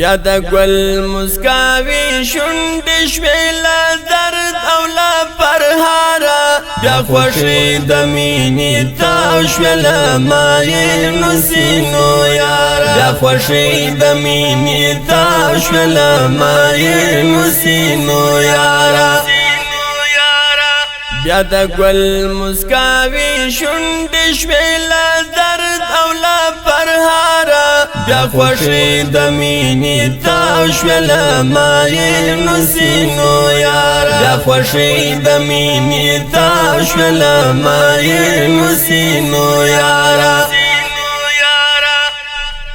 بیا د ګل مسکاوي شونډې شوې له درد او له پرهاره بیا خوښي د مینې تاو شوې له ماینو سینو یاره بیا خوښي د مینې تاو شوې له ماینو سینو یاره بیا د ګل مسکاوي شونډې شوې له درد او له پرهاره بیا خوښي د مینې تاو شوې له ماینو سینو یاره بیا خوښي د مینې تاو شوې له ماینو سینو یاره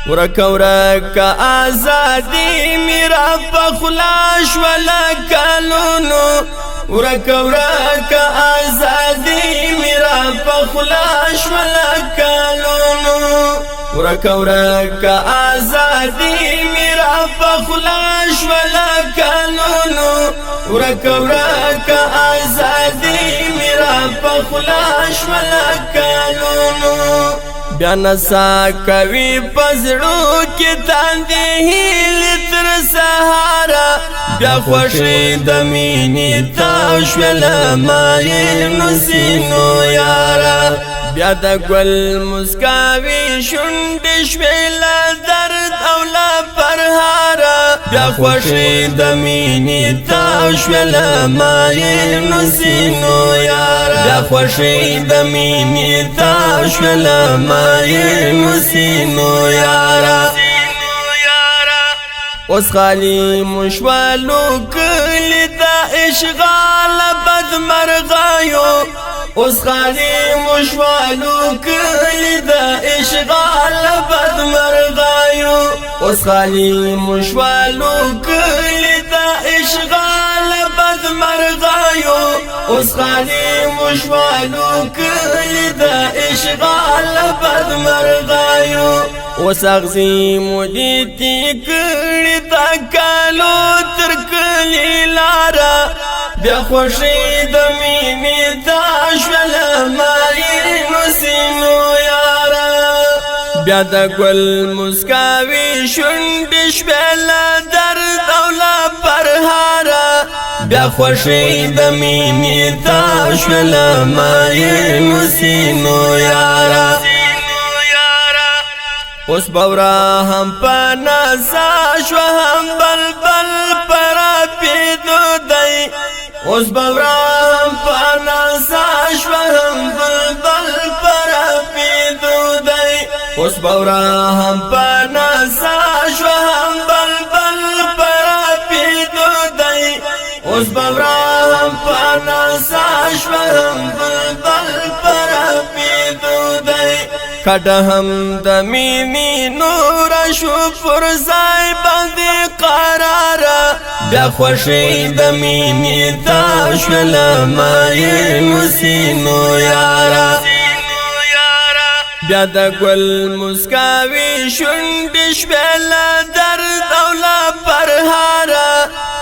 ورکه ورکه آزادي میرا پخلا شوله کلونو ورکه ورکه آزادي میرا پخلا شوله کلونو ورکه ورکه آزادي میرا پخلا شوله کلونو ورکه ورکه آزادي میرا پخلا شوله کلونو بیا نسا کوي پزړو کې تاندې هیلې تر سهاره بیا خوښي د مینې تاو شوې له ماینو سینو یاره بیا د ګل مسکاوي شونډې شوې له درد او له پرهاره بیا خوښي د مینې تاو شوې له ماینو سینو یاره بیا خوښي د مینې تاو شوې له ماینو سینو یاره اوس خالی مشوالو کلی دا اشغال بدمرغایو اوس خالی مشوالو کلی دا اشغال بدمرغایو اوس خالی مشوالو کلی دا اشغال بدمرغایو اوس خالی مشوالو کلی دا اشغال بدمرغایو اوس اغزی مودیتی کړي تا کالو تر کلی لاره بیا خوښي د مینې تاو شوله ماینو سینو یاره بیا د ګل مسکاوي شونډې شوې له درد او له پرهاره بیا خوښي د مینې تاو شوله ماینو سینو یاره اوس بورا هم پناسا شو هم بلبل پرا پیدو دی اوس بورا هم پناسا شو هم بلبل پرا پیدو دی اوس بورا هم پناسا شو هم بلبل پرا پیدو دی اوس بورا هم پناسا شو هم بلبل پرا پیدو دی کډه هم د مینې نور شو پر ځای باندې قراره بیا خوښي د مینې تاو شوله ماینو سینو یاره بیا د ګل مسکاوي شونډې شوې له درد او له پرهاره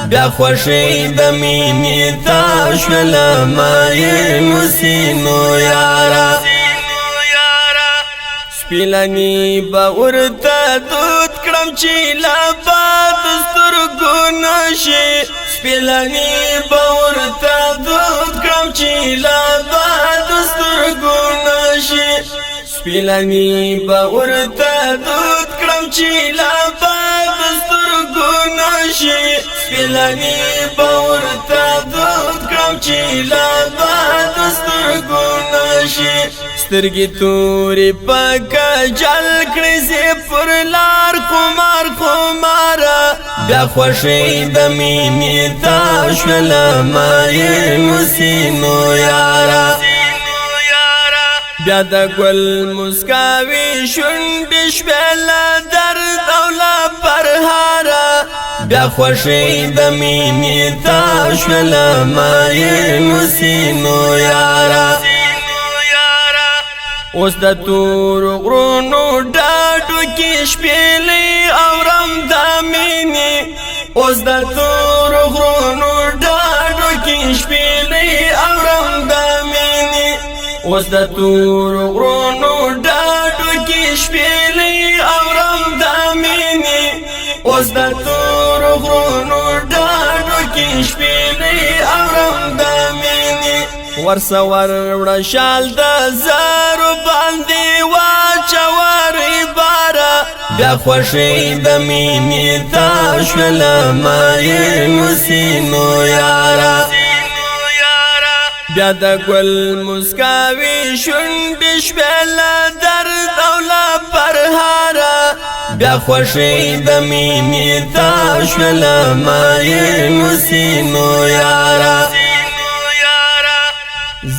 بیا خوښي د مینې تاو شوله ماینو سینو یاره سپیلنی با ورته دود کړم چې لا باد سترګو نشي سپیلنی با ورته دود کړم چې لا باد سترګو نشي سپیلنی با ورته دود کړم چې لا باد سترګو نشي سپیلنی با ورته دود کړم چې لا باد سترګو نشي سترګې تورې پکه جل کړې زه پر لار خمار خماره بیا خوښي د مینې تاو شوله ماینو سینو یاره بیا د ګل مسکاوي شونډې شوې له درد او له پرهاره بیا خوښي د مینې تاو شوله ماینو سینو یاره اوس د تور غرونو ډاډو کې شپېلې اورم د مینې اوس د تور غرونو ډاډو کې شپېلې اورم د مینې اوس د تور غرونو ډاډو کې شپېلې اورم د مینې اوس د تور غرونو ډاډو کې شپېلې اورم د مینې ورسور وړه شال د زرو باندې واچورې باره بیا خوښۍ د مینې تا شوله ماینو سینو یاره بیا د ګل مسکاوي شونډې شوې له درد او له پرهاره بیا خوښۍ د مینې تا شوله ماینو سینو یاره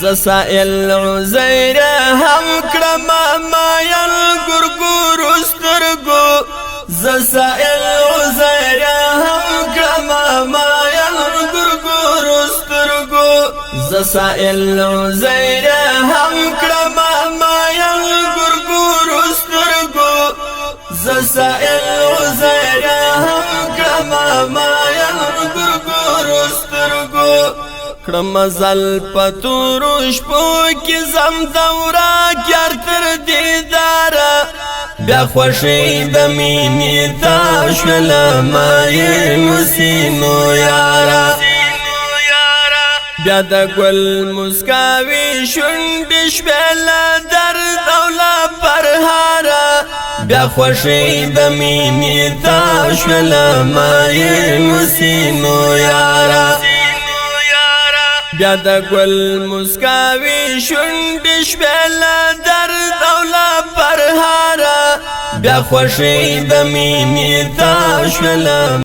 ز سائل عزیر هم کړم مایل ګورګورو سترګو ز سائل عزیر هم کړم مایل ګورګورو سترګو ز سائل عزیر هم کړم مایل ګورګورو سترګو ز سائل عزیر هم کړم مایل ګورګورو سترګو کړم زل پتورو شپو کې زم دورا کار تر دیداره بیا خوښۍ د مینې تا شوله ماینو سینو یاره بیا د ګل مسکاوي شونډې شوې له درد او له پرهاره بیا خوښۍ د مینې تا شوله ماینو سینو یاره بیا د ګل مسکاوي شونډې شوې له درد او له پرهاره بیا خوښۍ د مینې تا شوله